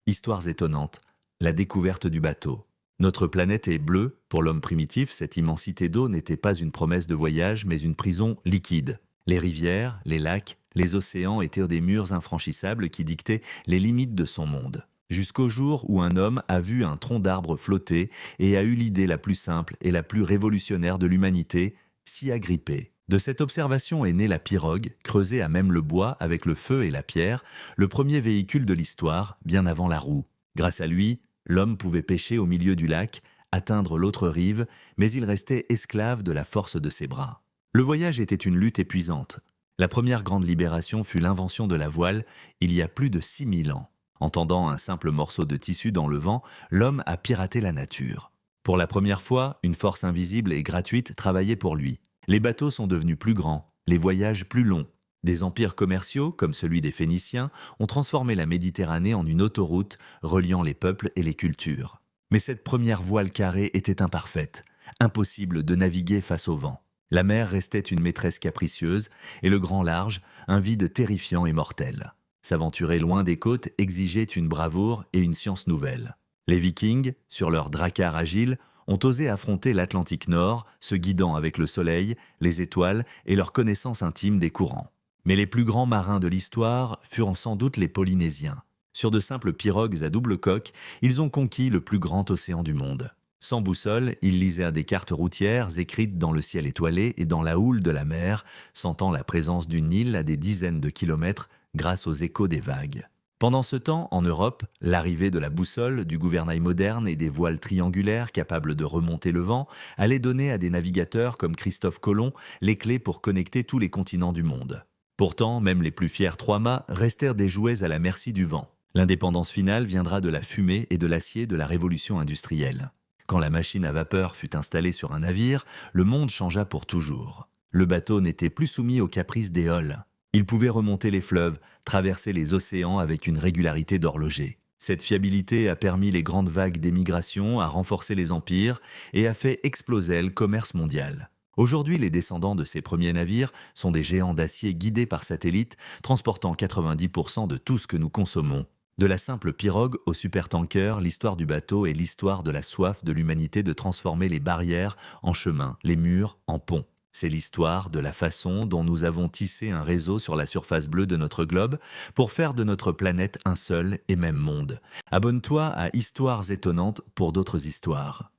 Histoires étonnantes, la découverte du bateau. Notre planète est bleue. Pour l'homme primitif, cette immensité d'eau n'était pas une promesse de voyage, mais une prison liquide. Les rivières, les lacs, les océans étaient des murs infranchissables qui dictaient les limites de son monde. Jusqu'au jour où un homme a vu un tronc d'arbre flotter et a eu l'idée la plus simple et la plus révolutionnaire de l'humanité, s'y agripper. De cette observation est née la pirogue, creusée à même le bois avec le feu et la pierre, le premier véhicule de l'histoire, bien avant la roue. Grâce à lui, l'homme pouvait pêcher au milieu du lac, atteindre l'autre rive, mais il restait esclave de la force de ses bras. Le voyage était une lutte épuisante. La première grande libération fut l'invention de la voile, il y a plus de 6000 ans. En tendant un simple morceau de tissu dans le vent, l'homme a piraté la nature. Pour la première fois, une force invisible et gratuite travaillait pour lui. Les bateaux sont devenus plus grands, les voyages plus longs. Des empires commerciaux, comme celui des Phéniciens, ont transformé la Méditerranée en une autoroute reliant les peuples et les cultures. Mais cette première voile carrée était imparfaite, impossible de naviguer face au vent. La mer restait une maîtresse capricieuse et le grand large, un vide terrifiant et mortel. S'aventurer loin des côtes exigeait une bravoure et une science nouvelle. Les Vikings, sur leurs dracars agiles, ont osé affronter l'Atlantique Nord, se guidant avec le soleil, les étoiles et leur connaissance intime des courants. Mais les plus grands marins de l'histoire furent sans doute les Polynésiens. Sur de simples pirogues à double coque, ils ont conquis le plus grand océan du monde. Sans boussole, ils lisaient des cartes routières écrites dans le ciel étoilé et dans la houle de la mer, sentant la présence d'une île à des dizaines de kilomètres grâce aux échos des vagues. Pendant ce temps, en Europe, l'arrivée de la boussole, du gouvernail moderne et des voiles triangulaires capables de remonter le vent allait donner à des navigateurs comme Christophe Colomb les clés pour connecter tous les continents du monde. Pourtant, même les plus fiers trois-mâts restèrent des jouets à la merci du vent. L'indépendance finale viendra de la fumée et de l'acier de la révolution industrielle. Quand la machine à vapeur fut installée sur un navire, le monde changea pour toujours. Le bateau n'était plus soumis aux caprices des holes. Il pouvait remonter les fleuves, traverser les océans avec une régularité d'horloger. Cette fiabilité a permis les grandes vagues d'émigration, a renforcé les empires et a fait exploser le commerce mondial. Aujourd'hui, les descendants de ces premiers navires sont des géants d'acier guidés par satellite, transportant 90% de tout ce que nous consommons. De la simple pirogue au supertanker, l'histoire du bateau est l'histoire de la soif de l'humanité de transformer les barrières en chemins, les murs en ponts. C'est l'histoire de la façon dont nous avons tissé un réseau sur la surface bleue de notre globe pour faire de notre planète un seul et même monde. Abonne-toi à Histoires étonnantes pour d'autres histoires.